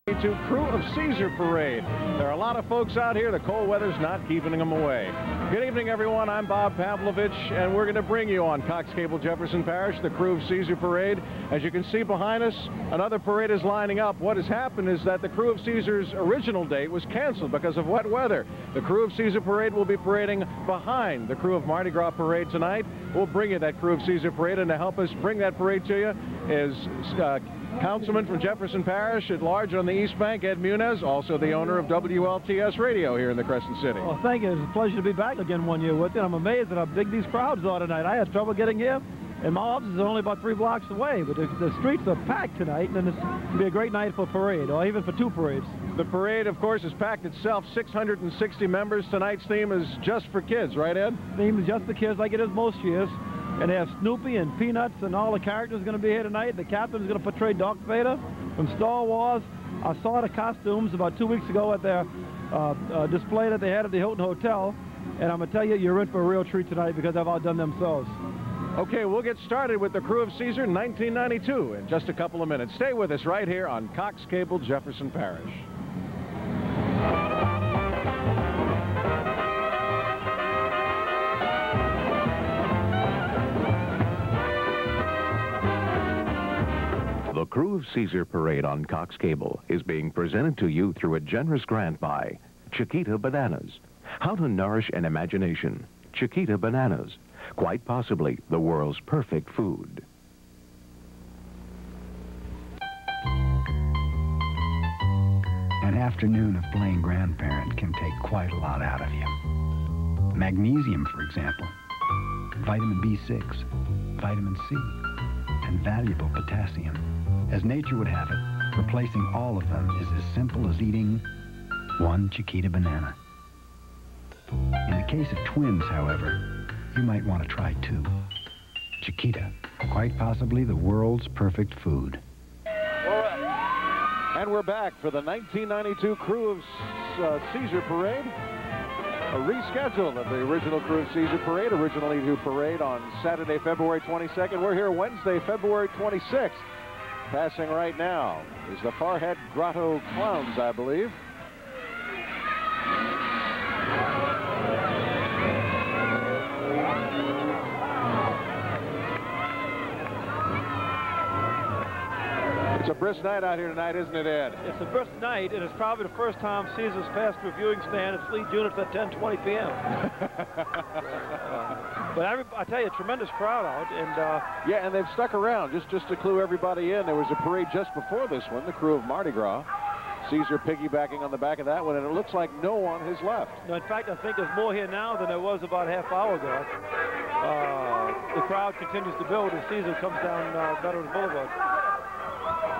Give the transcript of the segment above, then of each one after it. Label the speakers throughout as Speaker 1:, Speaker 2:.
Speaker 1: To Crew of Caesar Parade. There are a lot of folks out here. The cold weather's not keeping them away. Good evening, everyone. I'm Bob Pavlovich, and we're going to bring you on Cox Cable Jefferson Parish, the Crew of Caesar Parade. As you can see behind us, another parade is lining up. What has happened is that the Crew of Caesar's original date was canceled because of wet weather. The Crew of Caesar Parade will be parading behind the Crew of Mardi Gras Parade tonight. We'll bring you that Crew of Caesar Parade, and to help us bring that parade to you is Councilman from Jefferson Parish at large on the East Bank, Ed Munez, also the owner of WLTS Radio here in the Crescent City.
Speaker 2: Well, thank you. It's a pleasure to be back again one year with you. I'm amazed at how big these crowds are tonight. I had trouble getting here, and my office is only about 3 blocks away, but the streets are packed tonight, and it's going to be a great night for a parade, or even for 2 parades.
Speaker 1: The parade, of course, is packed itself, 660 members. Tonight's theme is just for kids, right, Ed?
Speaker 2: Theme is just for kids, like it is most years. And they have Snoopy and Peanuts and all the characters going to be here tonight. The captain's going to portray Darth Vader from Star Wars. I saw the costumes about 2 weeks ago at their display that they had at the Hilton Hotel. And I'm going to tell you, you're in for a real treat tonight because they've outdone themselves.
Speaker 1: Okay, we'll get started with the Crew of Caesar 1992 in just a couple of minutes. Stay with us right here on Cox Cable Jefferson Parish.
Speaker 3: The Crew of Caesar Parade on Cox Cable is being presented to you through a generous grant by Chiquita Bananas. How to nourish an imagination. Chiquita Bananas. Quite possibly the world's perfect food.
Speaker 4: An afternoon of playing grandparent can take quite a lot out of you. Magnesium, for example, vitamin B6, vitamin C, and valuable potassium. As nature would have it, replacing all of them is as simple as eating 1 Chiquita banana. In the case of twins, however, you might want to try 2. Chiquita, quite possibly the world's perfect food.
Speaker 1: And we're back for the 1992 Crew of Caesar Parade. A reschedule of the original Crew of Caesar Parade, originally to parade on Saturday, February 22nd. We're here Wednesday, February 26th. Passing right now is the Farhead Grotto Clowns, I believe. It's a brisk night out here tonight, isn't it, Ed?
Speaker 2: It's a brisk night, and it's probably the first time Caesar's passed through a viewing stand. Its lead units at 10:20 p.m. But I tell you, a tremendous crowd out, and
Speaker 1: yeah, and they've stuck around just to clue everybody in. There was a parade just before this one, the Crew of Mardi Gras. Caesar piggybacking on the back of that one, and it looks like no one has left.
Speaker 2: No, in fact, I think there's more here now than there was about a half hour ago. The crowd continues to build as Caesar comes down Veterans Boulevard.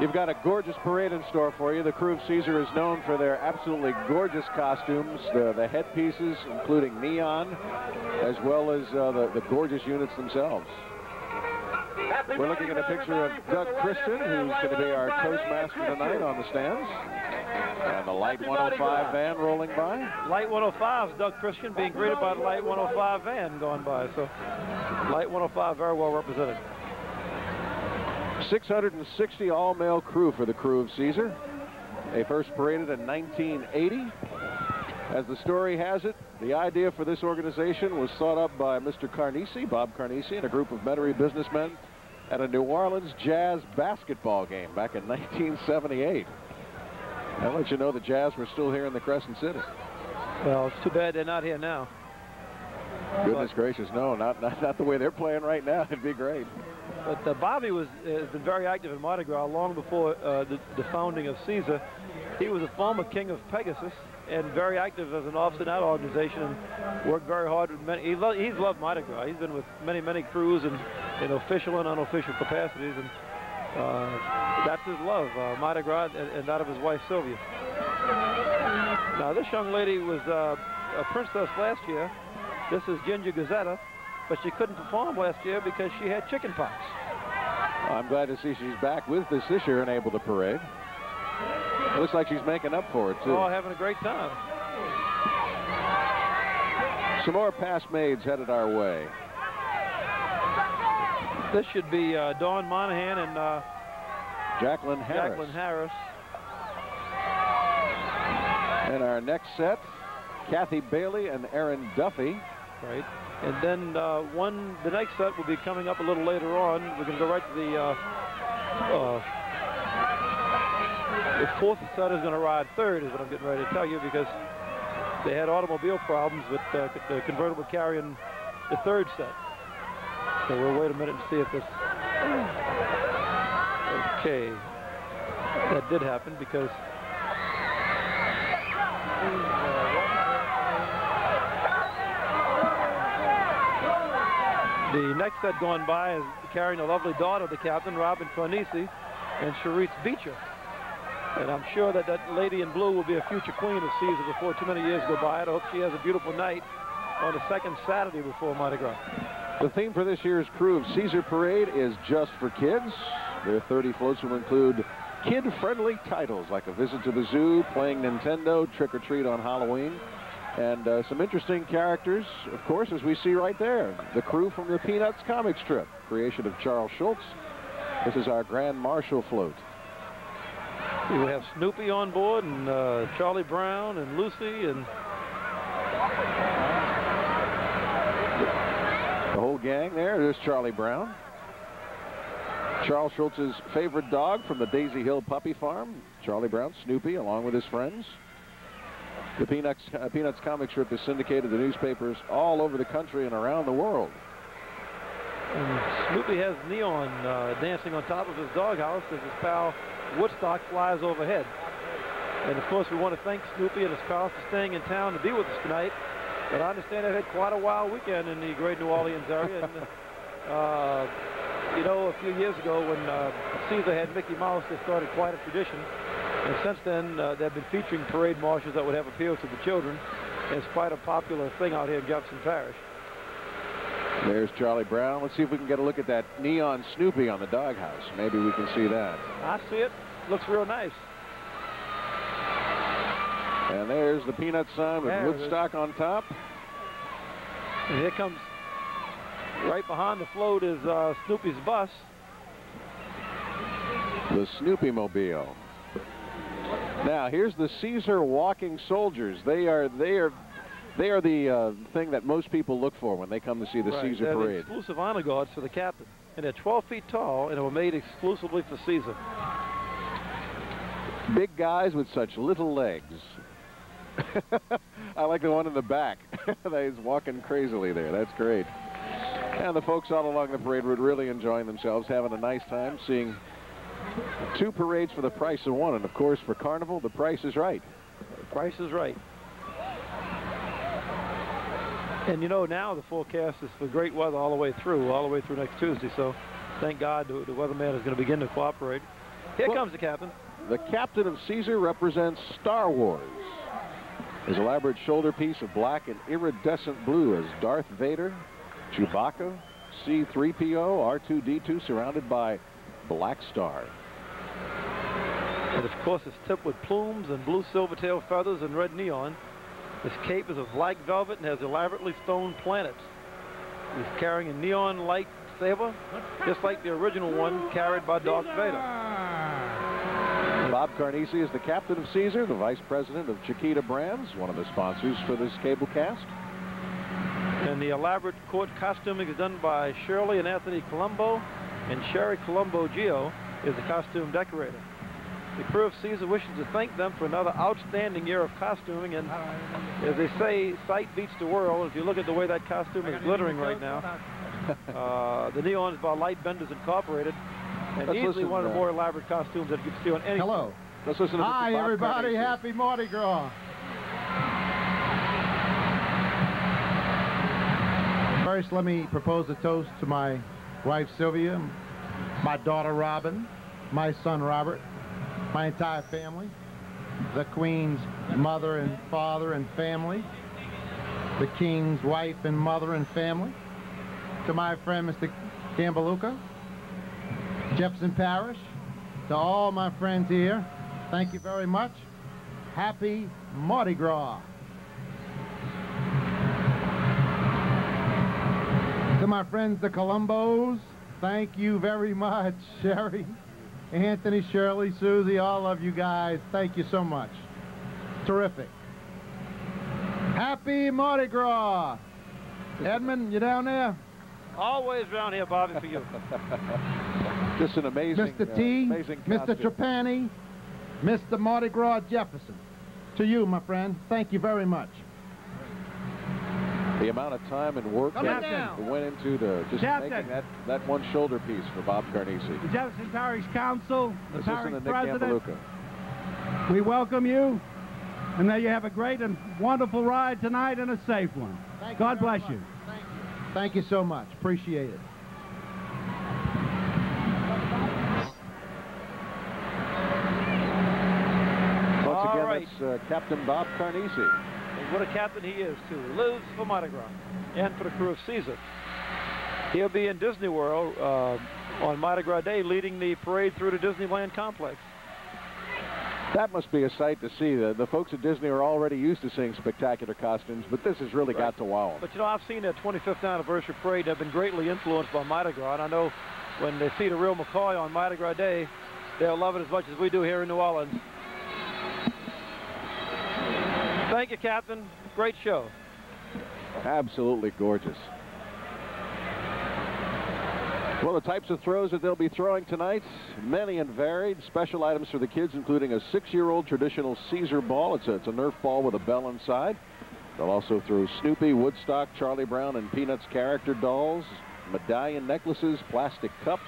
Speaker 1: You've got a gorgeous parade in store for you. The Crew of Caesar is known for their absolutely gorgeous costumes, the headpieces, including neon, as well as the gorgeous units themselves. We're looking at a picture of Doug Christian, who's going to be our Toastmaster tonight on the stands. And the Light 105 van rolling by.
Speaker 2: Light 105 is Doug Christian being greeted by the Light 105 van going by. So Light 105 very well represented.
Speaker 1: 660 all-male crew for the Crew of Caesar. They first paraded in 1980. As the story has it, the idea for this organization was thought up by Mr. Carnesi, Bob Carnesi, and a group of Metairie businessmen at a New Orleans Jazz basketball game back in 1978. I'll let you know the Jazz were still here in the Crescent City.
Speaker 2: Well, it's too bad they're not here now.
Speaker 1: Goodness gracious, no, not the way they're playing right now. It'd be great.
Speaker 2: But Bobby has been very active in Mardi Gras long before the founding of Caesar. He was a former king of Pegasus and very active as an officer in that organization and worked very hard with many. He's loved Mardi Gras. He's been with many crews in official and unofficial capacities, and that's his love, Mardi Gras, and that of his wife Sylvia. Now this young lady was a princess last year. This is Ginger Gazetta, but she couldn't perform last year because she had chicken pox.
Speaker 1: I'm glad to see she's back with us this year and able to parade. It looks like she's making up for it, too.
Speaker 2: Oh, having a great time.
Speaker 1: Some more past maids headed our way.
Speaker 2: This should be Dawn Monahan and
Speaker 1: Jacqueline Harris.
Speaker 2: Jacqueline Harris.
Speaker 1: And our next set, Kathy Bailey and Aaron Duffy.
Speaker 2: Right. And then the next set will be coming up a little later on. We're going to go right to the fourth set is going to ride third, is what I'm getting ready to tell you, because they had automobile problems with the convertible carrying the third set. So we'll wait a minute and see if this... Okay. That did happen because... The next set going by is carrying a lovely daughter of the captain, Robin Farnese, and Charisse Beecher. And I'm sure that that lady in blue will be a future queen of Caesar before too many years go by. I hope she has a beautiful night on the second Saturday before Mardi Gras.
Speaker 1: The theme for this year's Crew of Caesar Parade is just for kids. Their 30 floats will include kid-friendly titles like a visit to the zoo, playing Nintendo, trick-or-treat on Halloween, and some interesting characters, of course, as we see right there. The crew from the Peanuts comic strip, creation of Charles Schultz. This is our Grand Marshal float.
Speaker 2: We have Snoopy on board, and Charlie Brown, and Lucy, and
Speaker 1: the whole gang there. There's Charlie Brown. Charles Schultz's favorite dog from the Daisy Hill Puppy Farm. Charlie Brown, Snoopy, along with his friends. The Peanuts comic strip is syndicated to newspapers all over the country and around the world.
Speaker 2: And Snoopy has Neon dancing on top of his doghouse as his pal Woodstock flies overhead. And of course, we want to thank Snoopy and his pals for staying in town to be with us tonight. But I understand they've had quite a wild weekend in the great New Orleans area. And, you know, a few years ago when Caesar had Mickey Mouse, they started quite a tradition. And since then, they've been featuring parade marshals that would have appeal to the children. And it's quite a popular thing out here in Jefferson Parish.
Speaker 1: There's Charlie Brown. Let's see if we can get a look at that neon Snoopy on the doghouse. Maybe we can see that.
Speaker 2: I see it. Looks real nice.
Speaker 1: And there's the Peanut sign with Woodstock on top.
Speaker 2: And here comes, right behind the float is Snoopy's bus.
Speaker 1: The Snoopy Mobile. Now here's the Caesar Walking Soldiers. They are the thing that most people look for when they come to see the Caesar
Speaker 2: They're
Speaker 1: Parade.
Speaker 2: The exclusive honor guards for the captain. And they're 12 feet tall, and they were made exclusively for Caesar.
Speaker 1: Big guys with such little legs. I like the one in the back. He's walking crazily there. That's great. And the folks all along the parade route really enjoying themselves, having a nice time, seeing two parades for the price of one. And of course, for Carnival, the price is right.
Speaker 2: The price is right. And you know, now the forecast is for great weather all the way through next Tuesday. So thank God the weatherman is going to begin to cooperate. Here comes the captain.
Speaker 1: The captain of Caesar represents Star Wars. His elaborate shoulder piece of black and iridescent blue as Darth Vader, Chewbacca, C-3PO, R2-D2 surrounded by Black Star.
Speaker 2: And of course it's tipped with plumes and blue silvertail feathers and red neon. His cape is of black velvet and has elaborately stone planets. He's carrying a neon light saber, just like the original one carried by Darth Vader.
Speaker 1: Bob Carnese is the captain of Caesar, the vice president of Chiquita Brands, one of the sponsors for this cable cast.
Speaker 2: And the elaborate court costuming is done by Shirley and Anthony Colombo, and Sherry Colombo Gio is the costume decorator. The crew of Caesar wishes to thank them for another outstanding year of costuming, and as they say, sight beats the world. If you look at the way that costume is glittering right now, the neon is by Light Benders Incorporated, and easily one of the more elaborate costumes that you can see on any.
Speaker 5: Hello.
Speaker 1: Let's listen to
Speaker 5: Hi, everybody. Happy Mardi Gras. First, let me propose a toast to my wife, Sylvia, my daughter, Robin, my son, Robert, my entire family, the Queen's mother and father and family, the King's wife and mother and family, to my friend, Mr. Gambaluca, Jefferson Parish, to all my friends here, thank you very much. Happy Mardi Gras. To my friends, the Colombos, thank you very much. Sherry, Anthony, Shirley, Susie, all of you guys, thank you so much. Terrific. Happy Mardi Gras. Edmund, you down there?
Speaker 2: Always around here, Bobby, for you.
Speaker 1: Just an amazing,
Speaker 5: Mr. T,
Speaker 1: amazing
Speaker 5: Mr.
Speaker 1: costume.
Speaker 5: Trapani, Mr. Mardi Gras Jefferson. To you, my friend, thank you very much.
Speaker 1: The amount of time and work that went into just making that one shoulder piece for Bob Carnesi.
Speaker 6: The Jefferson Parish Council, the parish
Speaker 1: Nick
Speaker 6: president,
Speaker 1: Gambaluca.
Speaker 6: we welcome you, and may you have a great and wonderful ride tonight and a safe one. God bless you.
Speaker 5: Thank you. Thank you so much. Appreciate it.
Speaker 1: Once again, that's Captain Bob Carnesi.
Speaker 2: And what a captain he is, too. He lives for Mardi Gras and for the crew of Caesar. He'll be in Disney World on Mardi Gras Day, leading the parade through the Disneyland complex.
Speaker 1: That must be a sight to see. The folks at Disney are already used to seeing spectacular costumes, but this has really got to wow them.
Speaker 2: But, you know, I've seen that 25th anniversary parade. They've been greatly influenced by Mardi Gras, and I know when they see the real McCoy on Mardi Gras Day, they'll love it as much as we do here in New Orleans. Thank you, Captain. Great show.
Speaker 1: Absolutely gorgeous. Well, the types of throws that they'll be throwing tonight, many and varied. Special items for the kids, including a 6-year-old traditional Caesar ball. It's a Nerf ball with a bell inside. They'll also throw Snoopy, Woodstock, Charlie Brown, and Peanuts character dolls, medallion necklaces, plastic cups,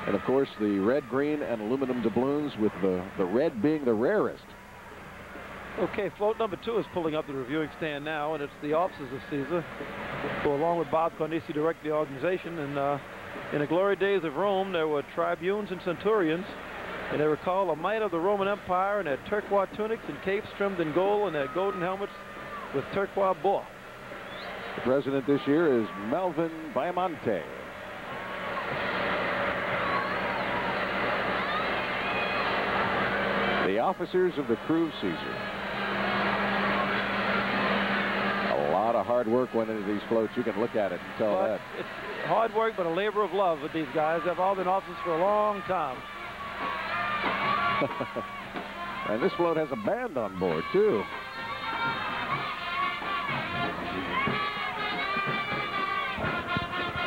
Speaker 1: and, of course, the red, green, and aluminum doubloons, with the red being the rarest.
Speaker 2: Okay, float number 2 is pulling up the reviewing stand now, and it's the officers of Caesar, who, along with Bob Carnesi, direct the organization. And in the glory days of Rome, there were tribunes and centurions, and they recall the might of the Roman Empire and their turquoise tunics and capes trimmed in gold and their golden helmets with turquoise bore.
Speaker 1: The president this year is Melvin Baiamonte. The officers of the crew of Caesar. A lot of hard work went into these floats. You can look at it and tell that.
Speaker 2: It's hard work, but a labor of love with these guys. They've all been officers for a long time.
Speaker 1: And this float has a band on board, too.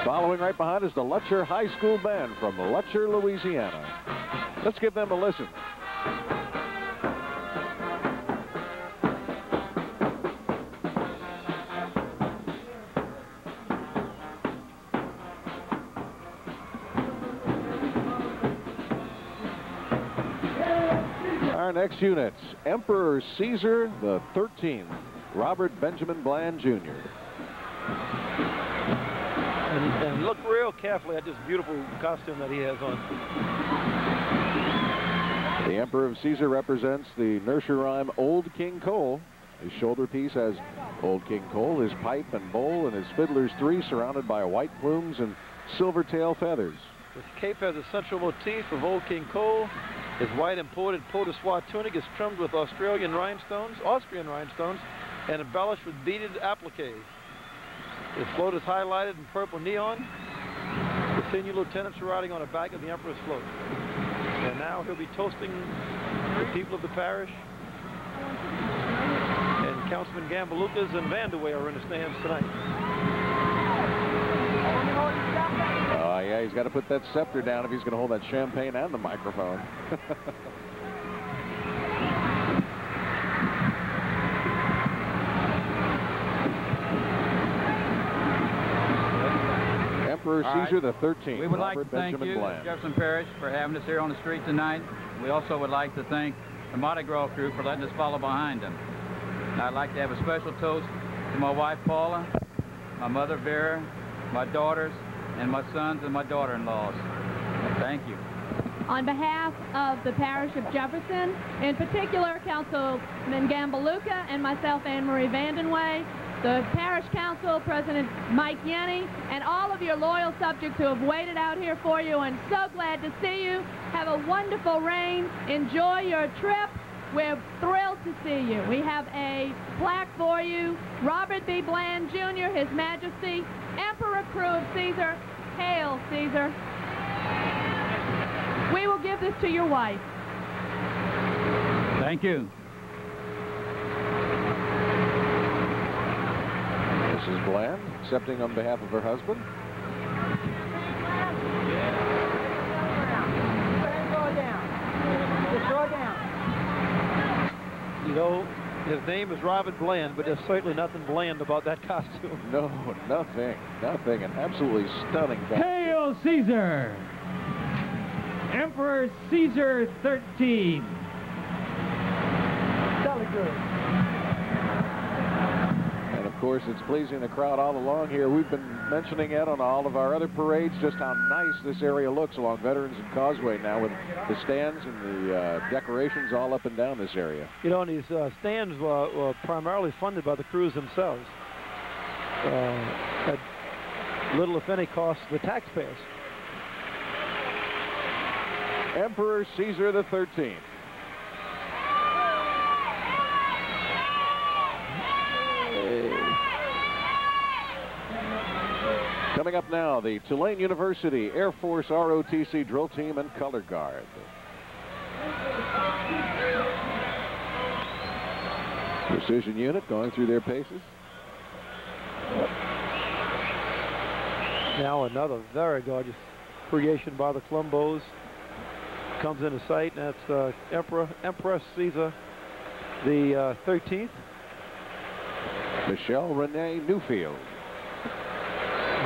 Speaker 1: Following right behind is the Lutcher High School Band from Lutcher, Louisiana. Let's give them a listen. Our next unit, Emperor Caesar the 13th, Robert Benjamin Bland, Jr.
Speaker 2: And look real carefully at this beautiful costume that he has on.
Speaker 1: The Emperor of Caesar represents the nursery rhyme Old King Cole. His shoulder piece has Old King Cole, his pipe and bowl, and his fiddler's three, surrounded by white plumes and silver tail feathers.
Speaker 2: His cape has a central motif of Old King Cole. His white imported peau de soie tunic is trimmed with Austrian rhinestones, and embellished with beaded appliques. His float is highlighted in purple neon. The senior lieutenants are riding on the back of the Emperor's float. And now he'll be toasting the people of the parish. And Councilman Gambalucas and Vanderway are in the stands tonight.
Speaker 1: Oh, yeah, he's got to put that scepter down if he's going to hold that champagne and the microphone. Emperor Caesar the 13th.
Speaker 7: We would like
Speaker 1: Robert
Speaker 7: to thank
Speaker 1: Benjamin
Speaker 7: you,
Speaker 1: Bland.
Speaker 7: Jefferson Parish, for having us here on the street tonight. We also would like to thank the Mardi Gras crew for letting us follow behind them. And I'd like to have a special toast to my wife, Paula, my mother, Vera, my daughters, and my sons and my daughter-in-laws. Thank you.
Speaker 8: On behalf of the parish of Jefferson, in particular Councilman Gambaluca and myself, Anne Marie Vandenway, the parish council, President Mike Yenny, and all of your loyal subjects who have waited out here for you, and so glad to see you. Have a wonderful reign. Enjoy your trip. We're thrilled to see you. We have a plaque for you. Robert B. Bland, Jr., His Majesty, Emperor Crew of Caesar. Hail, Caesar. We will give this to your wife.
Speaker 7: Thank you.
Speaker 1: Mrs. Bland, accepting on behalf of her husband.
Speaker 2: You know, his name is Robert Bland, but there's certainly nothing bland about that costume.
Speaker 1: No, nothing. An absolutely stunning costume.
Speaker 6: Hail Caesar! Emperor Caesar 13.
Speaker 1: And of course, it's pleasing the crowd all along here. We've been mentioning it on all of our other parades, just how nice this area looks along Veterans and Causeway now, with the stands and the decorations all up and down this area.
Speaker 2: You know, and these stands were primarily funded by the crews themselves. At little, if any, cost to the taxpayers.
Speaker 1: Emperor Caesar the 13th. Coming up now, the Tulane University Air Force ROTC Drill Team and Color Guard. Precision unit going through their paces.
Speaker 2: Now another very gorgeous creation by the Columbos. Comes into sight, and that's Empress Caesar the 13th.
Speaker 1: Michelle Renee Newfield.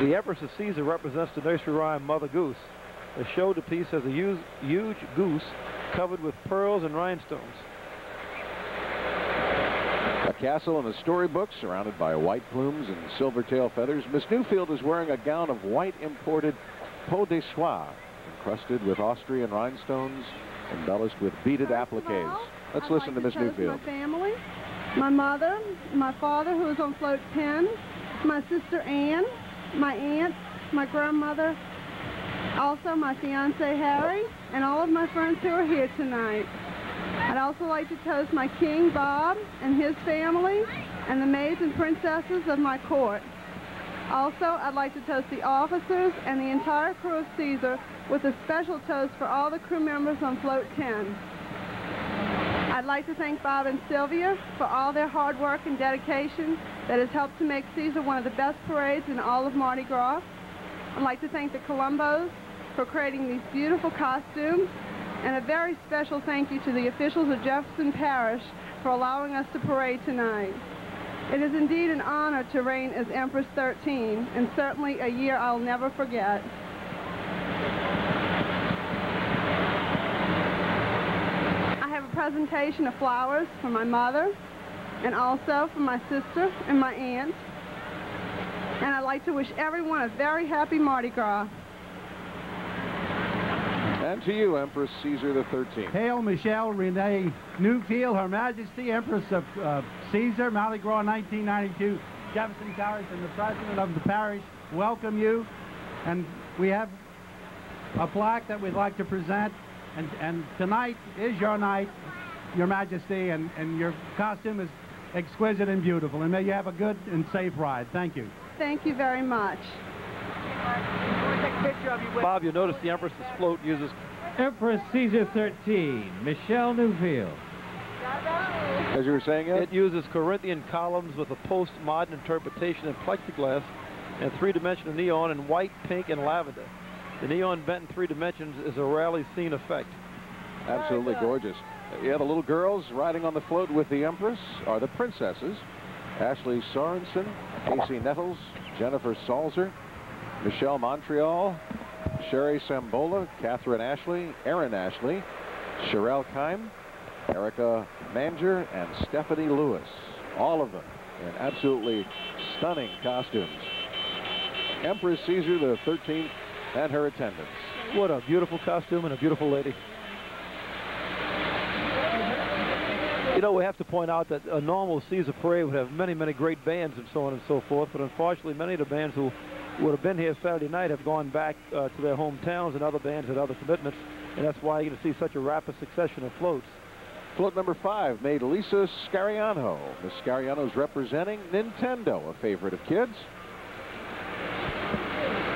Speaker 2: The Empress of Caesar represents the nursery rhyme Mother Goose. The shoulder piece has a huge goose covered with pearls and rhinestones.
Speaker 1: A castle in a storybook surrounded by white plumes and silver-tail feathers. Miss Newfield is wearing a gown of white imported peau de soie, encrusted with Austrian rhinestones, embellished with beaded appliques. Let's listen to Miss Newfield.
Speaker 9: My family, my mother, my father who is on float 10, my sister Anne, my aunt, my grandmother, also my fiance Harry, and all of my friends who are here tonight. I'd also like to toast my king Bob and his family and the maids and princesses of my court. Also, I'd like to toast the officers and the entire crew of Caesar with a special toast for all the crew members on float 10. I'd like to thank Bob and Sylvia for all their hard work and dedication that has helped to make Caesar one of the best parades in all of Mardi Gras. I'd like to thank the Columbos for creating these beautiful costumes, and a very special thank you to the officials of Jefferson Parish for allowing us to parade tonight. It is indeed an honor to reign as Empress 13, and certainly a year I'll never forget. Presentation of flowers for my mother and also for my sister and my aunt, and I'd like to wish everyone a very happy Mardi Gras.
Speaker 1: And to you, Empress Caesar the 13th.
Speaker 6: Hail Michelle Renee Newfield, Her Majesty Empress of Caesar, Mardi Gras 1992, Jefferson Parish, and the President of the parish welcome you, and we have a plaque that we'd like to present. And tonight is your night, Your Majesty, and your costume is exquisite and beautiful. And may you have a good and safe ride. Thank you.
Speaker 9: Thank you very much.
Speaker 2: Bob, you notice the Empress's float uses
Speaker 10: Empress Caesar 13, Michelle Newfield.
Speaker 1: As you were saying, Ed?
Speaker 2: It uses Corinthian columns with a postmodern interpretation in plexiglass and three-dimensional neon in white, pink, and lavender. The neon bent in 3 dimensions is a rarely seen effect.
Speaker 1: Absolutely gorgeous. Yeah, the little girls riding on the float with the Empress are the princesses. Ashley Sorensen, Casey Nettles, Jennifer Salzer, Michelle Montreal, Sherry Sambola, Catherine Ashley, Erin Ashley, Sherelle Keim, Erica Manger, and Stephanie Lewis. All of them in absolutely stunning costumes. Empress Caesar the 13th and her attendants.
Speaker 2: What a beautiful costume and a beautiful lady. You know, we have to point out that a normal Caesar parade would have many, many great bands and so on and so forth, but unfortunately many of the bands who would have been here Saturday night have gone back to their hometowns, and other bands had other commitments, and that's why you're going to see such a rapid succession of floats.
Speaker 1: Float number 5 made Lisa Scariano. Miss Scariano's representing Nintendo, a favorite of kids.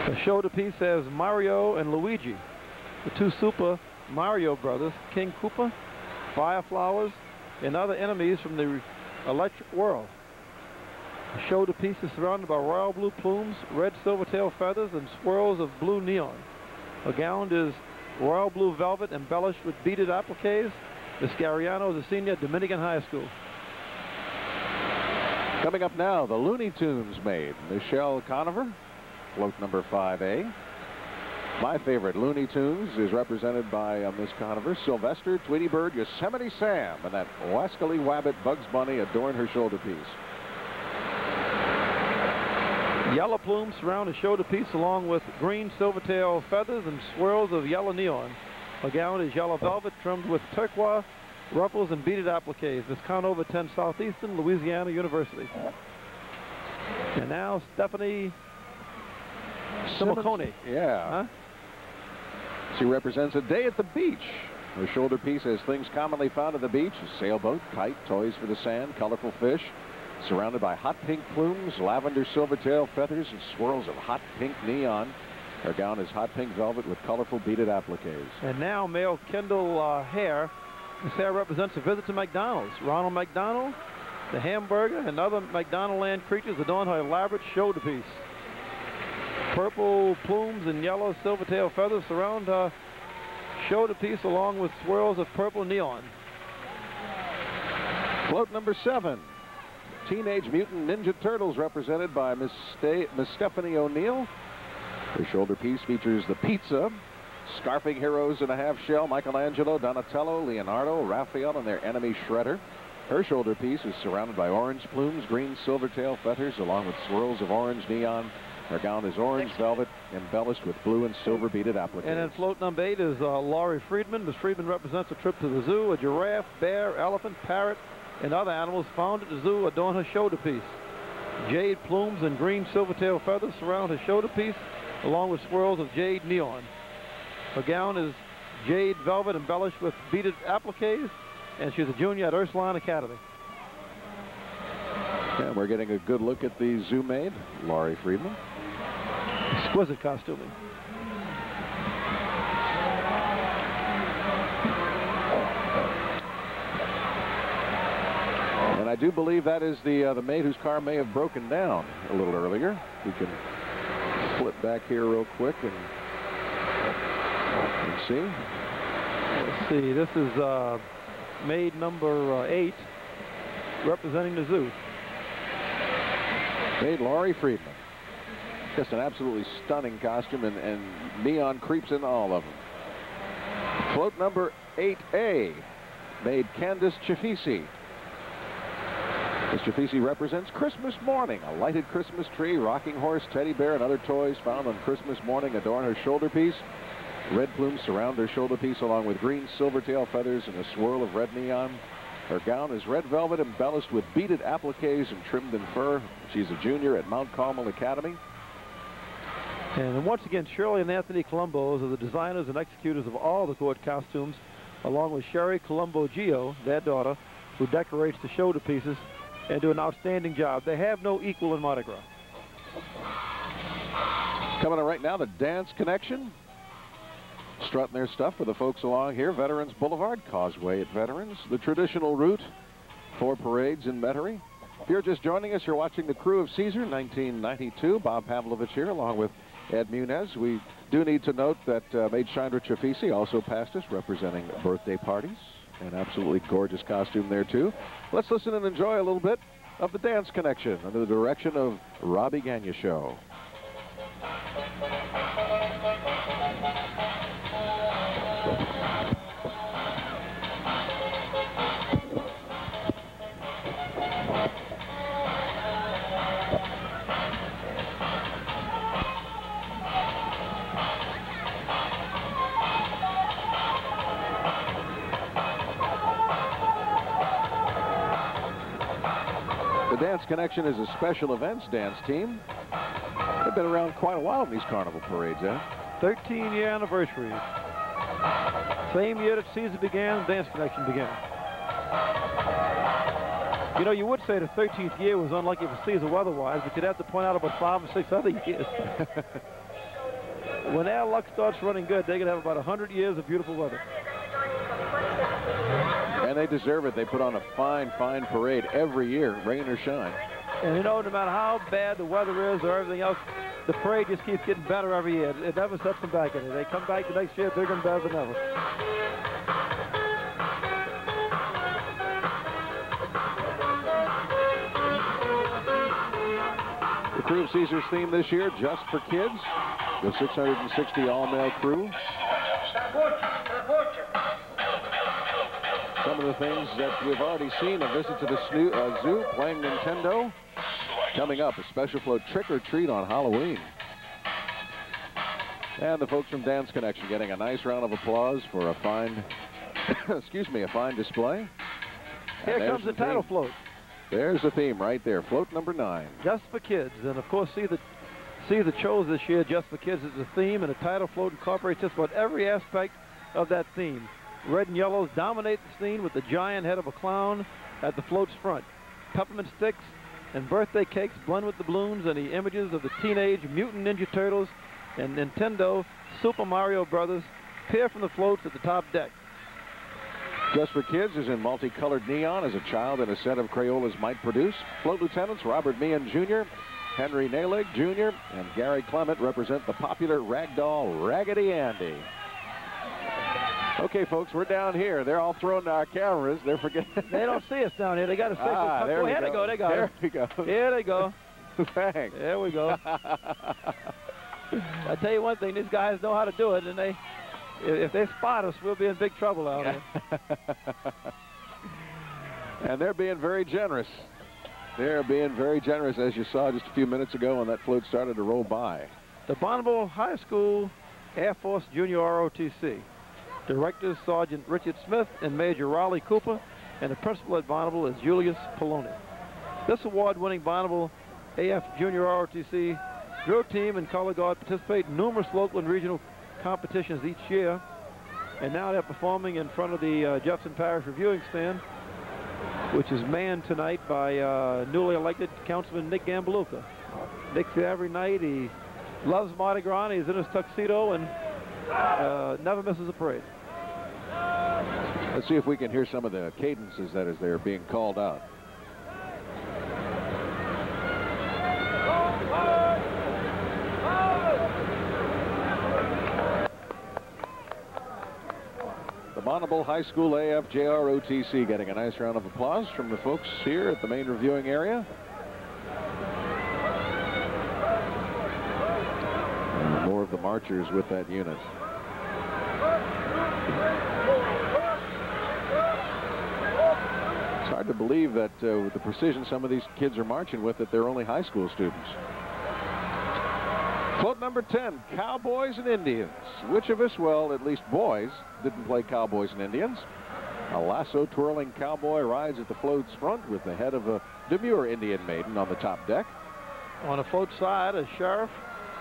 Speaker 2: The shoulder piece has Mario and Luigi, the 2 Super Mario brothers, King Koopa, Fireflowers, and other enemies from the electric world. The shoulder piece is surrounded by royal blue plumes, red silvertail feathers, and swirls of blue neon. The gown is royal blue velvet embellished with beaded appliques. The Scariano is a senior at Dominican High School.
Speaker 1: Coming up now, the Looney Tunes maid, Michelle Conover, float number 5A. My favorite Looney Tunes is represented by Miss Conover. Sylvester, Tweety Bird, Yosemite Sam, and that Wascally Wabbit Bugs Bunny adorn her shoulder piece.
Speaker 2: Yellow plumes surround the shoulder piece along with green silvertail feathers and swirls of yellow neon. The gown is yellow velvet trimmed with turquoise ruffles and beaded appliques. Miss Conover attends Southeastern Louisiana University. And now Stephanie Simicone.
Speaker 1: Yeah.
Speaker 2: Huh?
Speaker 1: She represents a day at the beach. Her shoulder piece has things commonly found at the beach: a sailboat, kite, toys for the sand, colorful fish, surrounded by hot pink plumes, lavender silvertail feathers, and swirls of hot pink neon. Her gown is hot pink velvet with colorful beaded appliques.
Speaker 2: And now male Kendall Hare. This hair represents a visit to McDonald's. Ronald McDonald, the hamburger, and other McDonald land creatures adorn her elaborate shoulder piece. Purple plumes and yellow silvertail feathers surround her shoulder piece along with swirls of purple neon.
Speaker 1: Float number 7. Teenage Mutant Ninja Turtles, represented by Miss Stephanie O'Neill. Her shoulder piece features the pizza, scarfing heroes in a half shell, Michelangelo, Donatello, Leonardo, Raphael, and their enemy Shredder. Her shoulder piece is surrounded by orange plumes, green silvertail feathers, along with swirls of orange neon. Her gown is orange velvet, embellished with blue and silver beaded appliques.
Speaker 2: And then float number 8 is Laurie Friedman. Miss Friedman represents a trip to the zoo. A giraffe, bear, elephant, parrot, and other animals found at the zoo adorn her shoulder piece. Jade plumes and green silvertail feathers surround her shoulder piece, along with swirls of jade neon. Her gown is jade velvet embellished with beaded appliques, and she's a junior at Ursuline Academy.
Speaker 1: And we're getting a good look at the zoo maid, Laurie Friedman.
Speaker 2: Exquisite costuming.
Speaker 1: And I do believe that is the maid whose car may have broken down a little earlier. We can flip back here real quick and see.
Speaker 2: Let's see. This is maid number 8, representing the zoo.
Speaker 1: Maid Laurie Friedman. Just an absolutely stunning costume, and neon creeps in all of them. Float number 8A, maid Candace Chafisi. Miss Chafisi represents Christmas morning. A lighted Christmas tree, rocking horse, teddy bear, and other toys found on Christmas morning adorn her shoulder piece. Red plumes surround her shoulder piece along with green silvertail feathers and a swirl of red neon. Her gown is red velvet embellished with beaded appliques and trimmed in fur. She's a junior at Mount Carmel Academy.
Speaker 2: And once again, Shirley and Anthony Columbos are the designers and executors of all the court costumes, along with Sherry Colombo Gio, their daughter, who decorates the shoulder pieces and do an outstanding job. They have no equal in Mardi Gras.
Speaker 1: Coming on right now, the Dance Connection. Strutting their stuff for the folks along here. Veterans Boulevard, Causeway at Veterans, the traditional route for parades in Metairie. If you're just joining us, you're watching the Crew of Caesar, 1992. Bob Pavlovich here, along with Ed Munez. We do need to note that Maid Chandra Chafisi also passed us, representing birthday parties. An absolutely gorgeous costume there, too. Let's listen and enjoy a little bit of the Dance Connection under the direction of Robbie Gagne Show. The Dance Connection is a special events dance team. They've been around quite a while in these carnival parades, eh?
Speaker 2: 13-year anniversary. Same year that Caesar began, Dance Connection began. You know, you would say the 13th year was unlucky for Caesar weather-wise, but you'd have to point out about 5 or 6 other years. When our luck starts running good, they're going to have about 100 years of beautiful weather.
Speaker 1: And they deserve it. They put on a fine, fine parade every year, rain or shine.
Speaker 2: And you know, no matter how bad the weather is or everything else, the parade just keeps getting better every year. It never sets them back in it. They come back the next year bigger and better than ever.
Speaker 1: The Crew of Caesar's theme this year, Just for Kids, the 660 all-male crew. Some of the things that we've already seen, a visit to the zoo, playing Nintendo. Coming up, a special float Trick or Treat on Halloween. And the folks from Dance Connection getting a nice round of applause for a fine, excuse me, a fine display.
Speaker 2: Here comes the title float.
Speaker 1: There's the theme right there, float number 9.
Speaker 2: Just for Kids. And of course, see the shows this year, Just for Kids is the theme, and the title float incorporates just about every aspect of that theme. Red and yellows dominate the scene with the giant head of a clown at the float's front. Peppermint sticks and birthday cakes blend with the balloons and the images of the Teenage Mutant Ninja Turtles and Nintendo Super Mario Brothers appear from the floats at the top deck.
Speaker 1: Just for Kids is in multicolored neon as a child and a set of Crayolas might produce. Float lieutenants Robert Meehan Jr., Henry Nalig Jr., and Gary Clement represent the popular ragdoll Raggedy Andy. Okay, folks, we're down here. They're all throwing our cameras. They're forgetting.
Speaker 2: They don't see us down here. They got to say,
Speaker 1: there
Speaker 2: here they go. They got
Speaker 1: there
Speaker 2: it.
Speaker 1: we go.
Speaker 2: Here they go.
Speaker 1: Thanks.
Speaker 2: There we go. I tell you one thing, these guys know how to do it, and if they spot us, we'll be in big trouble out here.
Speaker 1: And they're being very generous. They're being very generous, as you saw just a few minutes ago when that float started to roll by.
Speaker 2: The Bonneville High School Air Force Junior ROTC. Directors Sergeant Richard Smith and Major Raleigh Cooper, and the principal at Bonneville is Julius Poloni. This award-winning Bonneville AF Junior ROTC drill team and color guard participate in numerous local and regional competitions each year, and now they're performing in front of the Jefferson Parish Reviewing Stand, which is manned tonight by newly elected Councilman Nick Gambaluka. Nick's here every night. He loves Mardi Gras. He's in his tuxedo and never misses a parade.
Speaker 1: Let's see if we can hear some of the cadences that as they're being called out. The Bonneville High School AF JROTC getting a nice round of applause from the folks here at the main reviewing area. And more of the marchers with that unit. It's hard to believe that with the precision some of these kids are marching with, that they're only high school students. Float number 10, Cowboys and Indians. Which of us, well, at least boys, didn't play Cowboys and Indians? A lasso-twirling cowboy rides at the float's front with the head of a demure Indian maiden on the top deck.
Speaker 2: On the float side, a sheriff,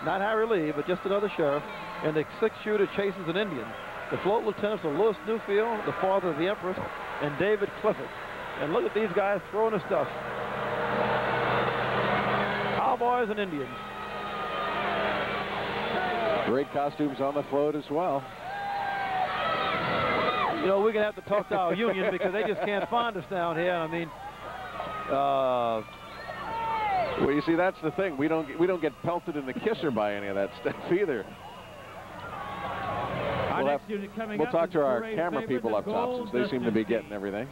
Speaker 2: not Harry Lee, but just another sheriff, and the six-shooter chases an Indian. The float lieutenants are Louis Newfield, the father of the Empress, and David Clifford. And look at these guys throwing the stuff. Cowboys and Indians.
Speaker 1: Great costumes on the float as well.
Speaker 2: You know, we're going to have to talk to our union because they just can't find us down here. I mean,
Speaker 1: well, you see, that's the thing. We don't get pelted in the kisser by any of that stuff either. We'll talk to our camera people up top since they seem to be getting everything.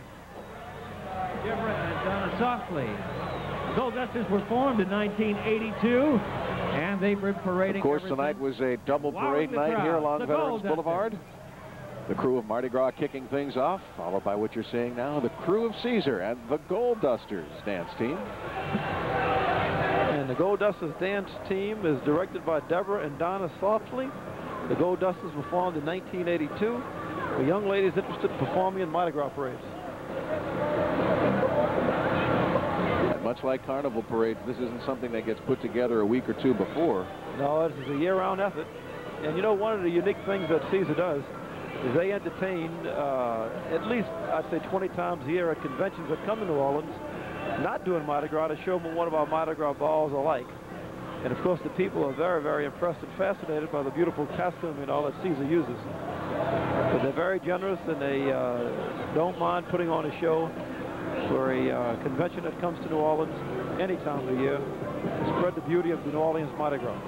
Speaker 10: Donna Softly. The Gold Dusters were formed in 1982, and they've been parading.
Speaker 1: Of course, tonight was a double parade night here along Veterans Boulevard. The crew of Mardi Gras kicking things off, followed by what you're seeing now, the crew of Caesar and the Gold Dusters dance team.
Speaker 2: And the Gold Dusters dance team is directed by Deborah and Donna Softly. The Gold Dusters were formed in 1982 for young ladies interested in performing in Mardi Gras parades.
Speaker 1: And much like carnival parades, this isn't something that gets put together a week or two before.
Speaker 2: No, this is a year-round effort. And you know, one of the unique things that Caesar does is they entertain at least, I'd say, 20 times a year at conventions that come to New Orleans, not doing Mardi Gras, to show them what one of our Mardi Gras balls are like. And of course, the people are very, very impressed and fascinated by the beautiful costume and all that Caesar uses. But they're very generous, and they don't mind putting on a show for a convention that comes to New Orleans. any time of the year to spread the beauty of the New Orleans Mardi Gras.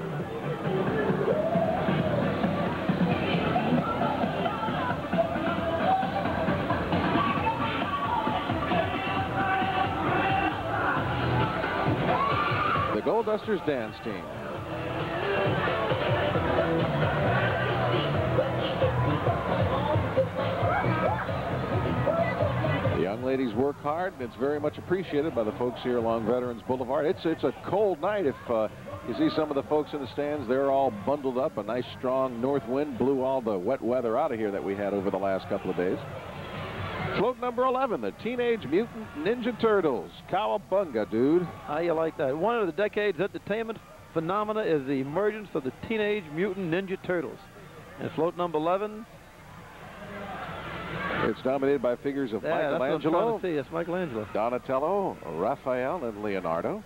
Speaker 1: The Gold Dusters dance team. The young ladies work hard, and it's very much appreciated by the folks here along Veterans Boulevard. It's a cold night. If you see some of the folks in the stands, they're all bundled up. A nice strong north wind blew all the wet weather out of here that we had over the last couple of days. Float number 11, the Teenage Mutant Ninja Turtles. Cowabunga, dude.
Speaker 2: How you like that? One of the decade's entertainment phenomena is the emergence of the Teenage Mutant Ninja Turtles. And float number 11.
Speaker 1: It's dominated by figures of Michelangelo.
Speaker 2: That's Michelangelo.
Speaker 1: Donatello, Raphael, and Leonardo.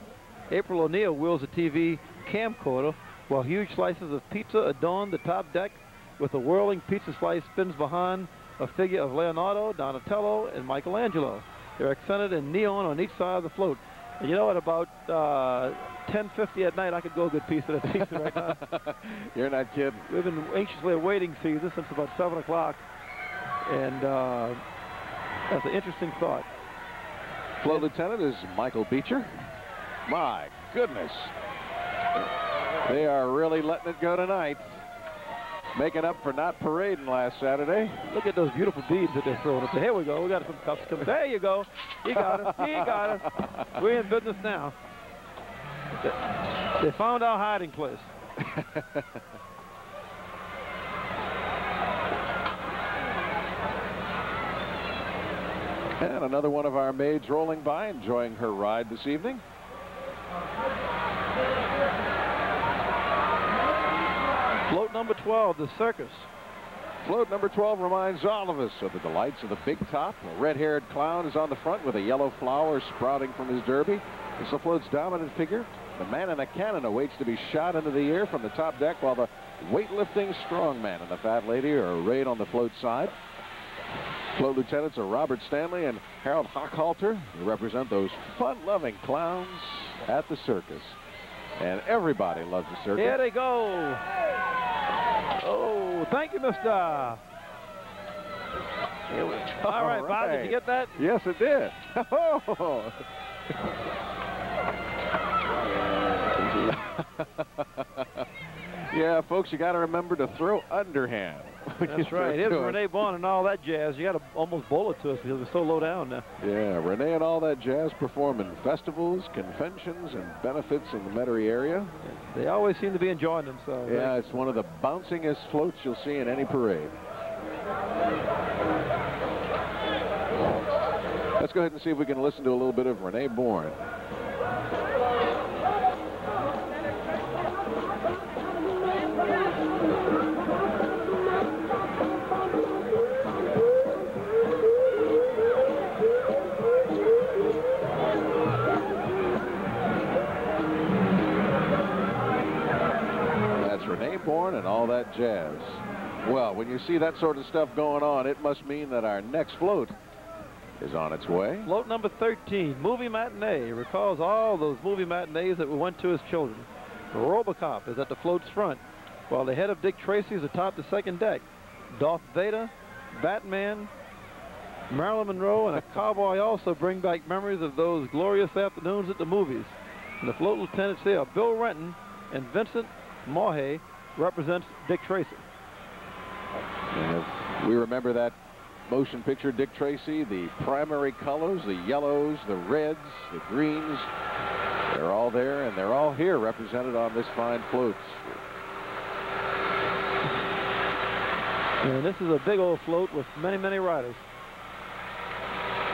Speaker 2: April O'Neil wheels a TV camcorder while huge slices of pizza adorn the top deck with a whirling pizza slice spins behind a figure of Leonardo, Donatello, and Michelangelo. They're accented in neon on each side of the float. And you know, at about 10:50 at night, I could go a good piece of that pizza right now.
Speaker 1: You're not kidding.
Speaker 2: We've been anxiously awaiting Caesar since about 7 o'clock. And that's an interesting thought.
Speaker 1: Float lieutenant is Michael Beecher. My goodness. They are really letting it go tonight. Making up for not parading last Saturday.
Speaker 2: Look at those beautiful beads that they're throwing up there. Here we go. We got some cups coming. There you go. You got it. You got it. We're in business now. They found our hiding place.
Speaker 1: And another one of our maids rolling by, enjoying her ride this evening.
Speaker 2: Float number 12, the circus.
Speaker 1: Float number 12 reminds all of us of the delights of the big top. A red-haired clown is on the front with a yellow flower sprouting from his derby. It's the float's dominant figure. The man in a cannon awaits to be shot into the air from the top deck, while the weightlifting strongman and the fat lady are arrayed on the float side. Float lieutenants are Robert Stanley and Harold Hochhalter, who represent those fun-loving clowns at the circus. And everybody loves the circus.
Speaker 2: Here they go. Oh, thank you, mister. All right, Bob, did you get that?
Speaker 1: Yes, it did. Yeah, folks, you got to remember to throw underhand.
Speaker 2: That's right. Here's Renee Bond and all that jazz. You got to almost bowl it to us because we're so low down now.
Speaker 1: Yeah, Renee and all that jazz perform in festivals, conventions, and benefits in the Metairie area.
Speaker 2: They always seem to be enjoying themselves.
Speaker 1: Yeah, it's one of the bouncingest floats you'll see in any parade. Let's go ahead and see if we can listen to a little bit of Renee Bourne. Bourne and all that jazz. Well, when you see that sort of stuff going on, it must mean that our next float is on its way.
Speaker 2: Float number 13, Movie Matinee, recalls all those movie matinees that we went to as children. RoboCop is at the float's front, while the head of Dick Tracy is atop the second deck. Darth Vader, Batman, Marilyn Monroe, and a cowboy also bring back memories of those glorious afternoons at the movies. And the float lieutenants here are Bill Renton and Vincent Morhay, represents Dick Tracy.
Speaker 1: And if we remember that motion picture, Dick Tracy, the primary colors, the yellows, the reds, the greens, they're all there, and they're all here represented on this fine float.
Speaker 2: And this is a big old float with many, many riders.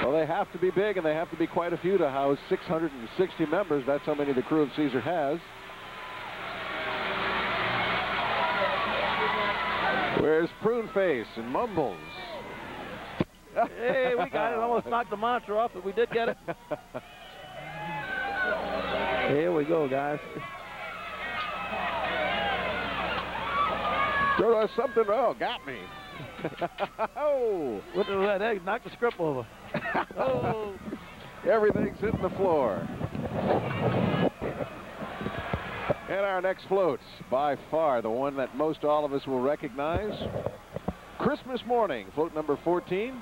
Speaker 1: Well, they have to be big, and they have to be quite a few to house 660 members. That's how many the Crew of Caesar has. Where's Pruneface and Mumbles?
Speaker 2: Hey, we got it. Almost knocked the monster off, but we did get it. Here we go, guys.
Speaker 1: There was something wrong. Got me. Oh!
Speaker 2: What was that egg? Knocked the script over. Oh!
Speaker 1: Everything's hitting the floor. And our next float, by far the one that most all of us will recognize, Christmas Morning, float number 14.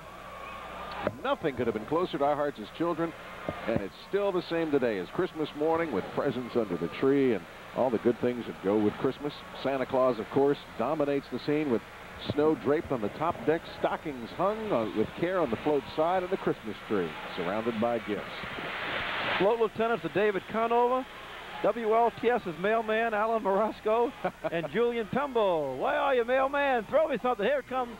Speaker 1: Nothing could have been closer to our hearts as children, and it's still the same today as Christmas morning, with presents under the tree and all the good things that go with Christmas. Santa Claus, of course, dominates the scene with snow draped on the top deck, stockings hung with care on the float side, and the Christmas tree surrounded by gifts.
Speaker 2: Float lieutenants are David Conover, WLTS's mailman, Alan Morosco, and Julian Pemble. Where are you, mailman? Throw me something. Here it comes.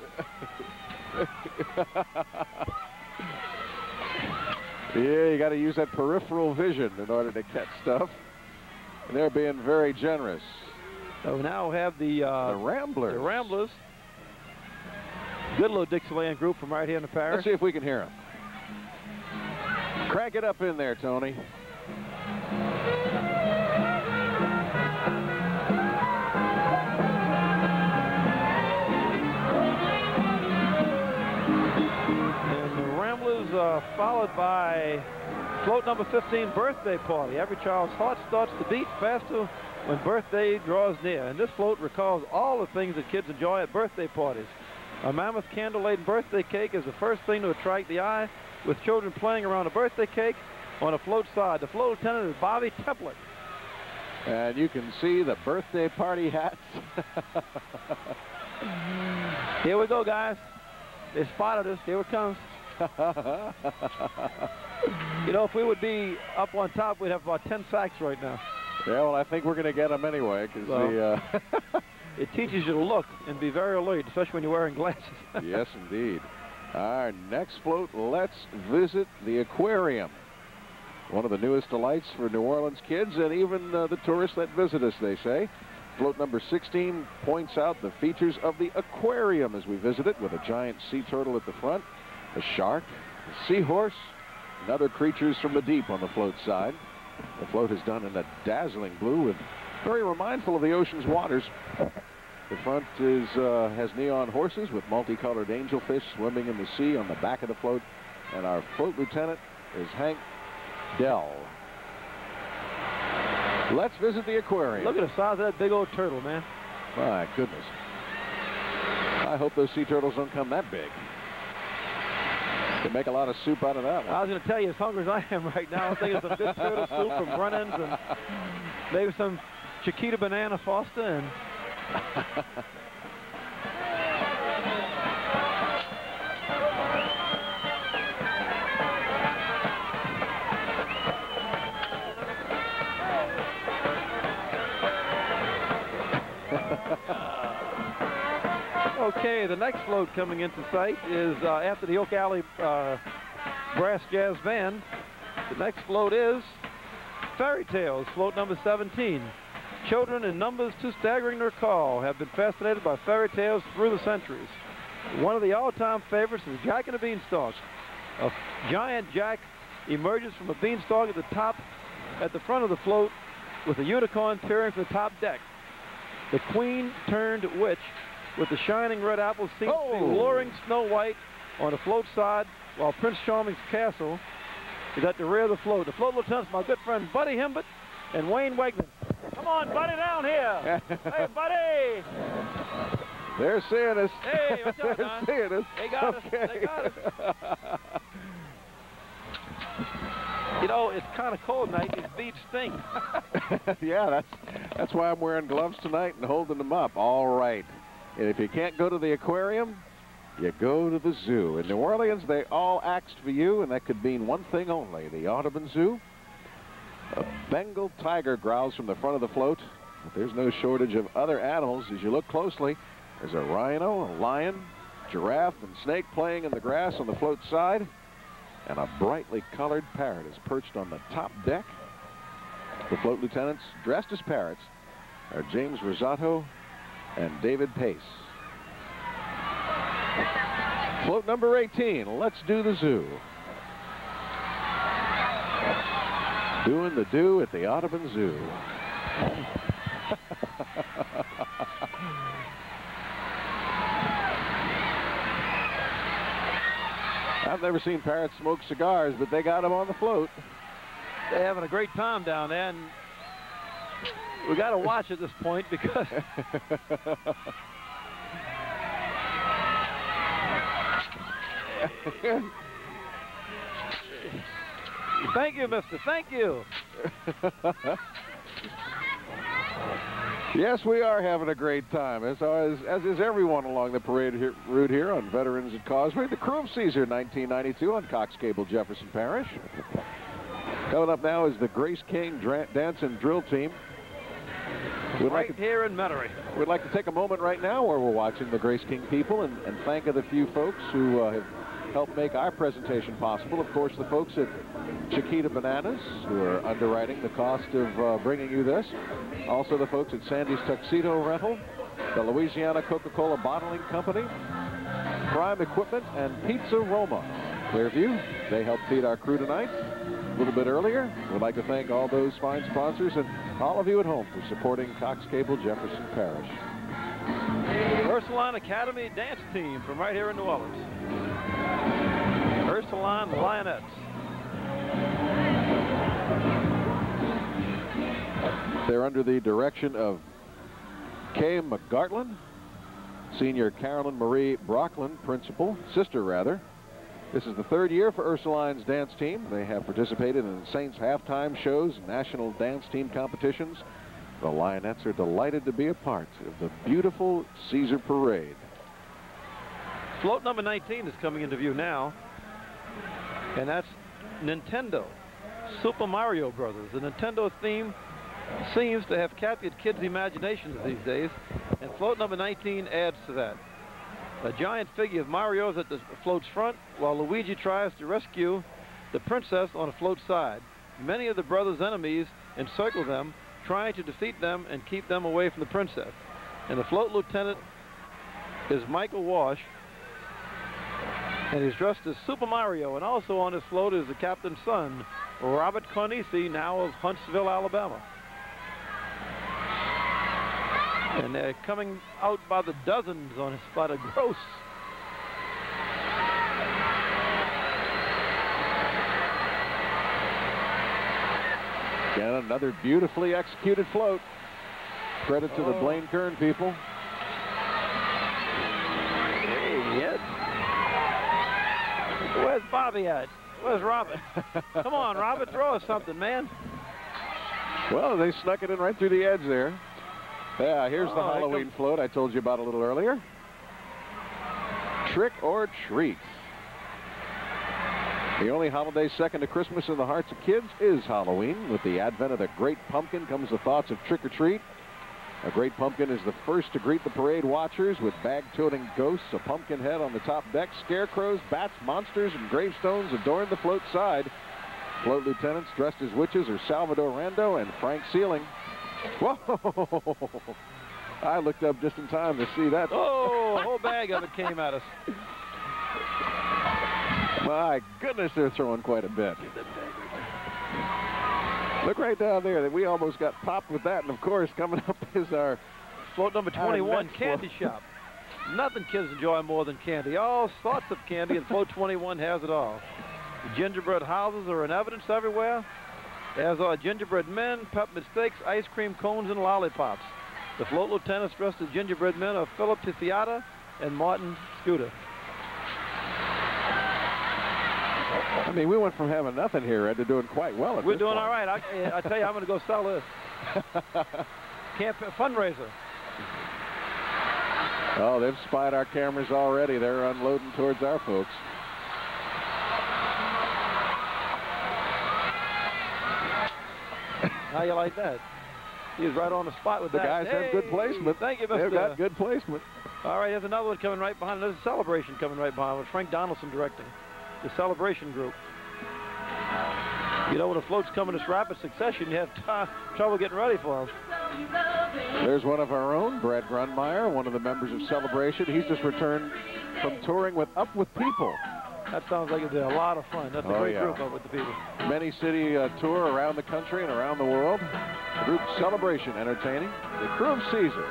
Speaker 1: Yeah, you got to use that peripheral vision in order to catch stuff. And they're being very generous.
Speaker 2: So we now have the
Speaker 1: Ramblers.
Speaker 2: The Ramblers. Good little Dixieland group from right here in the parish.
Speaker 1: Let's see if we can hear them. Crank it up in there, Tony.
Speaker 2: Followed by float number 15, Birthday Party. Every child's heart starts to beat faster when birthday draws near. And this float recalls all the things that kids enjoy at birthday parties. A mammoth candle-laden birthday cake is the first thing to attract the eye, with children playing around a birthday cake on a float side. The float lieutenant is Bobby Templet.
Speaker 1: And you can see the birthday party hats.
Speaker 2: Here we go, guys. They spotted us. Here it comes. You know, if we would be up on top, we'd have about 10 sacks right now.
Speaker 1: Yeah, well, I think we're going to get them anyway, because
Speaker 2: it teaches you to look and be very alert, especially when you're wearing glasses.
Speaker 1: Yes, indeed. Our next float, let's visit the aquarium. One of the newest delights for New Orleans kids and even the tourists that visit us, they say. Float number 16 points out the features of the aquarium as we visit it, with a giant sea turtle at the front, a shark, a seahorse, and other creatures from the deep on the float side. The float is done in a dazzling blue, with very remindful of the ocean's waters. The front is has neon horses with multicolored angelfish swimming in the sea on the back of the float. And our float lieutenant is Hank Dell. Let's visit the aquarium.
Speaker 2: Look at the size of that big old turtle, man.
Speaker 1: My goodness. I hope those sea turtles don't come that big. Could make a lot of soup out of that one.
Speaker 2: I was going to tell you, as hungry as I am right now, I'm thinking some good turtle soup from Brennan's and maybe some Chiquita banana Foster and... Okay, the next float coming into sight is after the Oak Alley Brass Jazz Band. The next float is Fairy Tales, float number 17. Children in numbers too staggering to recall have been fascinated by fairy tales through the centuries. One of the all-time favorites is Jack and the Beanstalk. A giant Jack emerges from a beanstalk at the front of the float, with a unicorn peering from the top deck. The queen turned witch with the shining red apples seems to be luring Snow White on the float side, while Prince Charming's castle is at the rear of the float. The float lieutenant's my good friend Buddy Himbert and Wayne Wegman. Come on, Buddy, down here. Hey, Buddy.
Speaker 1: They're seeing us.
Speaker 2: Hey, what's up,
Speaker 1: They're seeing us.
Speaker 2: They got us. They got us. You know, it's kind of cold tonight. These beads stink.
Speaker 1: Yeah, that's why I'm wearing gloves tonight and holding them up. All right. And if you can't go to the aquarium, you go to the zoo. In New Orleans, they all asked for you, and that could mean one thing only: the Audubon Zoo. A Bengal tiger growls from the front of the float, but there's no shortage of other animals. As you look closely, there's a rhino, a lion, giraffe, and snake playing in the grass on the float side, and a brightly colored parrot is perched on the top deck. The float lieutenants, dressed as parrots, are James Rosato and David Pace. Float number 18, let's do the zoo. Doing the do at the Audubon Zoo. I've never seen parrots smoke cigars, but they got them on the float.
Speaker 2: They're having a great time down there, and we got to watch at this point because thank you, mister. Thank you.
Speaker 1: Yes, we are having a great time, as is everyone along the parade route here on Veterans at Causeway. The Crew of Caesar, 1992 on Cox Cable, Jefferson Parish. Coming up now is the Grace King Dance and Drill Team.
Speaker 2: Here in Metairie.
Speaker 1: We'd like to take a moment right now where we're watching the Grace King people and thank the few folks who have helped make our presentation possible. Of course, the folks at Chiquita Bananas, who are underwriting the cost of bringing you this. Also the folks at Sandy's Tuxedo Rental, the Louisiana Coca-Cola Bottling Company, Prime Equipment, and Pizza Roma. Clearview, they helped feed our crew tonight a little bit earlier. We'd like to thank all those fine sponsors and all of you at home for supporting Cox Cable, Jefferson Parish.
Speaker 2: Ursuline Academy Dance Team from right here in New Orleans. Ursuline Lionettes.
Speaker 1: They're under the direction of Kay McGartland, Senior Carolyn Marie Brocklin, Principal, Sister rather. This is the third year for Ursuline's dance team. They have participated in Saints halftime shows, national dance team competitions. The Lionettes are delighted to be a part of the beautiful Caesar Parade.
Speaker 2: Float number 19 is coming into view now, and that's Nintendo, Super Mario Brothers. The Nintendo theme seems to have captured kids' imaginations these days, and float number 19 adds to that. A giant figure of Mario is at the float's front, while Luigi tries to rescue the princess on a float side. Many of the brothers' enemies encircle them, trying to defeat them and keep them away from the princess. And the float lieutenant is Michael Walsh, and he's dressed as Super Mario. And also on his float is the captain's son, Robert Cornisi, now of Huntsville, Alabama. And they're coming out by the dozens on his spot of gross.
Speaker 1: Again, another beautifully executed float. Credit to the Blaine Kern people.
Speaker 2: Hey, yes. Where's Bobby at? Where's Robert? Come on, Robert, throw us something, man.
Speaker 1: Well, they snuck it in right through the edge there. Yeah, here's the Halloween float I told you about a little earlier. Trick or treat. The only holiday second to Christmas in the hearts of kids is Halloween. With the advent of the Great Pumpkin comes the thoughts of trick or treat. A Great Pumpkin is the first to greet the parade watchers with bag-toting ghosts, a pumpkin head on the top deck, scarecrows, bats, monsters, and gravestones adorn the float side. Float lieutenants dressed as witches are Salvador Rando and Frank Sealing. Whoa! I looked up just in time to see that.
Speaker 2: Oh, a whole bag of it came at us.
Speaker 1: My goodness, they're throwing quite a bit. Look right down there. We almost got popped with that. And, of course, coming up is our
Speaker 2: float number 21, Candy Shop. Nothing kids enjoy more than candy. All sorts of candy, and float 21 has it all. The gingerbread houses are in evidence everywhere, as are gingerbread men, peppermint steaks, ice cream cones, and lollipops. The float lieutenants dressed as gingerbread men are Philip Tiziata and Martin Scooter.
Speaker 1: I mean, we went from having nothing here, Ed, to doing quite well.
Speaker 2: We're doing all right. I tell you, I'm going to go sell this. Fundraiser.
Speaker 1: Oh, they've spied our cameras already. They're unloading towards our folks.
Speaker 2: How you like that? He was right on the spot with
Speaker 1: the
Speaker 2: that.
Speaker 1: guys have good placement.
Speaker 2: Thank you, Mr.
Speaker 1: They've got good placement.
Speaker 2: All right, there's another one coming right behind. There's a celebration coming right behind with Frank Donaldson directing. The celebration group. You know, when the floats come in this rapid succession, you have trouble getting ready for them.
Speaker 1: There's one of our own, Brad Grunmeyer, one of the members of Celebration. He's just returned from touring with Up With People.
Speaker 2: That sounds like it'd be a lot of fun. That's a great group, Up With the People.
Speaker 1: Many city tour around the country and around the world. The group Celebration entertaining the Crew of Caesar.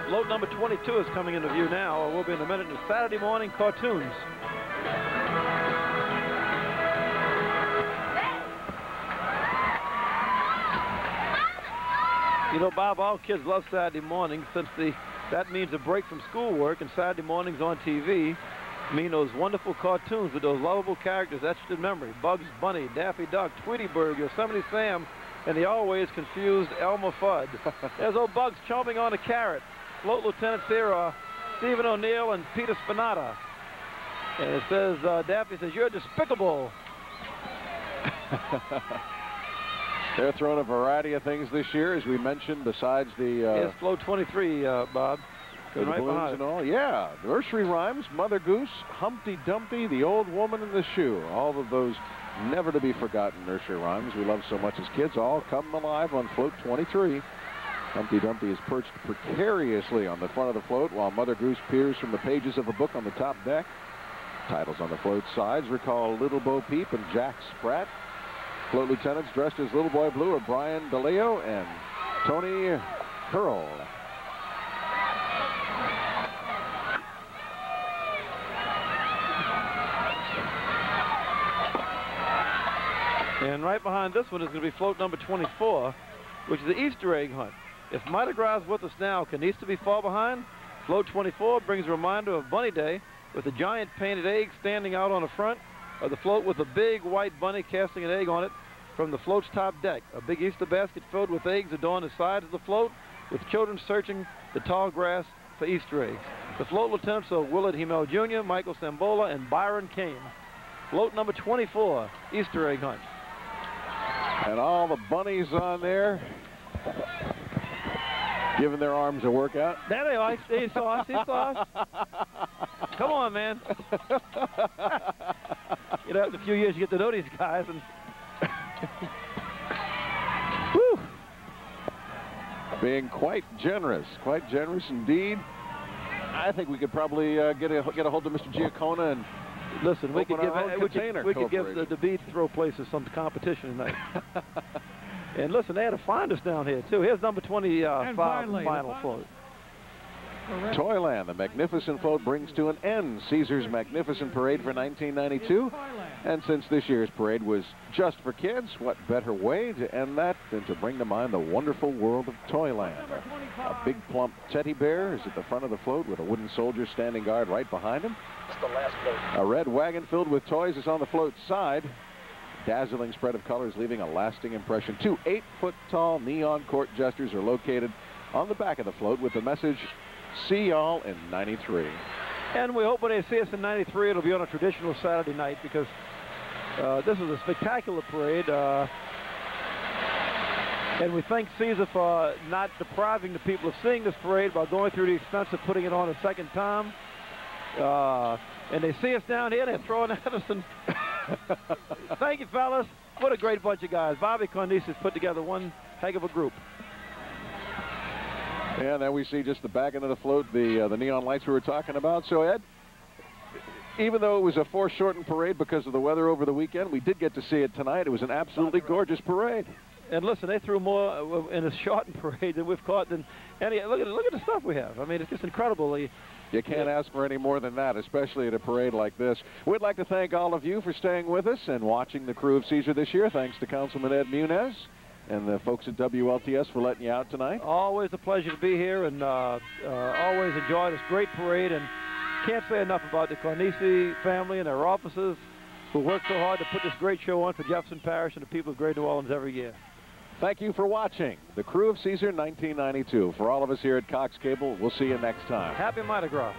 Speaker 2: Float number 22 is coming into view now, or will be in a minute, in Saturday morning cartoons. You know, Bob, all kids love Saturday mornings since that means a break from schoolwork, and Saturday mornings on TV mean those wonderful cartoons with those lovable characters etched in memory. Bugs Bunny, Daffy Duck, Tweety Bird, Yosemite Sam, and the always confused Elmer Fudd. There's old Bugs chomping on a carrot. Float lieutenants here are Stephen O'Neill and Peter Spinata. And it says, Daffy says, "You're despicable."
Speaker 1: They're throwing a variety of things this year, as we mentioned, besides the...
Speaker 2: It's float 23, Bob.
Speaker 1: The
Speaker 2: Right
Speaker 1: balloons and all. Yeah, nursery rhymes, Mother Goose, Humpty Dumpty, The Old Woman in the Shoe. All of those never to be forgotten nursery rhymes we love so much as kids, all come alive on float 23. Humpty Dumpty is perched precariously on the front of the float, while Mother Goose peers from the pages of a book on the top deck. Titles on the float sides recall Little Bo Peep and Jack Sprat. Float lieutenants dressed as Little Boy Blue are Brian DeLeo and Tony Curl.
Speaker 2: And right behind this one is going to be float number 24, which is the Easter egg hunt. If Mardi Gras is with us now, can Easter be far behind? Float 24 brings a reminder of Bunny Day with a giant painted egg standing out on the front of the float with a big white bunny casting an egg on it from the float's top deck. A big Easter basket filled with eggs adorn the sides of the float, with children searching the tall grass for Easter eggs. The float lieutenants are Willard Hemel Jr., Michael Sambola, and Byron Kane. Float number 24, Easter egg hunt.
Speaker 1: And all the bunnies on there giving their arms a workout.
Speaker 2: There they are. He saw us. He saw us. Come on, man. You know, after a few years, you get to know these guys. And
Speaker 1: whew. Being quite generous indeed. I think we could probably get a hold of Mr. Giacona and
Speaker 2: listen. We could give the bead throw places some competition tonight. And listen, they had to find us down here too. Here's number 25, final float.
Speaker 1: Toyland, the magnificent float, brings to an end Caesar's Magnificent Parade for 1992. And since this year's parade was just for kids, what better way to end that than to bring to mind the wonderful world of Toyland. A big plump teddy bear is at the front of the float with a wooden soldier standing guard right behind him.
Speaker 2: It's the last float.
Speaker 1: A red wagon filled with toys is on the float's side. Dazzling spread of colors leaving a lasting impression. Two 8-foot-tall neon court jesters are located on the back of the float with the message, "See y'all in 93.
Speaker 2: And we hope when they see us in 93, it'll be on a traditional Saturday night, because this is a spectacular parade. And we thank Caesar for not depriving the people of seeing this parade by going through the expense of putting it on a second time. And they see us down here, they're throwing at us. And thank you, fellas. What a great bunch of guys. Bobby Cornice has put together one heck of a group.
Speaker 1: And then we see just the back end of the float, the neon lights we were talking about. So, Ed, even though it was a foreshortened parade because of the weather over the weekend, we did get to see it tonight. It was an absolutely gorgeous parade.
Speaker 2: And listen, they threw more in a shortened parade than we've caught than any. Look at the stuff we have. I mean, it's just incredible.
Speaker 1: You can't ask for any more than that, especially at a parade like this. We'd like to thank all of you for staying with us and watching the Crew of Caesar this year. Thanks to Councilman Ed Muniz and the folks at WLTS for letting you out tonight.
Speaker 2: Always a pleasure to be here, and always enjoy this great parade. And can't say enough about the Cornice family and their officers who work so hard to put this great show on for Jefferson Parish and the people of Great New Orleans every year.
Speaker 1: Thank you for watching the Crew of Caesar 1992. For all of us here at Cox Cable, we'll see you next time.
Speaker 2: Happy Mardi Gras.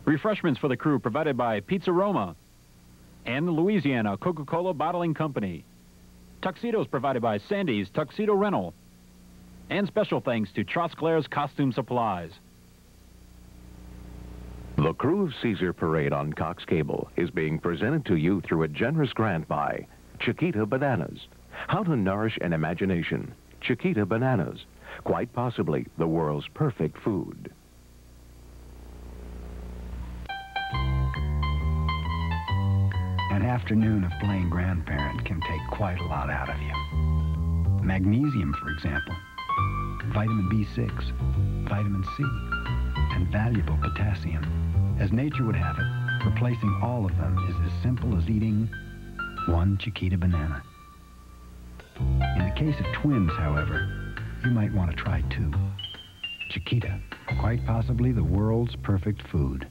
Speaker 11: Refreshments for the crew provided by Pizza Roma And the Louisiana Coca-Cola Bottling Company. Tuxedos provided by Sandy's Tuxedo Rental. And special thanks to Trosclair's Costume Supplies.
Speaker 3: The Crew of Caesar Parade on Cox Cable is being presented to you through a generous grant by Chiquita Bananas. How to nourish an imagination. Chiquita Bananas. Quite possibly the world's perfect food.
Speaker 4: An afternoon of playing grandparent can take quite a lot out of you. Magnesium, for example, vitamin B6, vitamin C, and valuable potassium. As nature would have it, replacing all of them is as simple as eating one Chiquita banana. In the case of twins, however, you might want to try two. Chiquita, quite possibly the world's perfect food.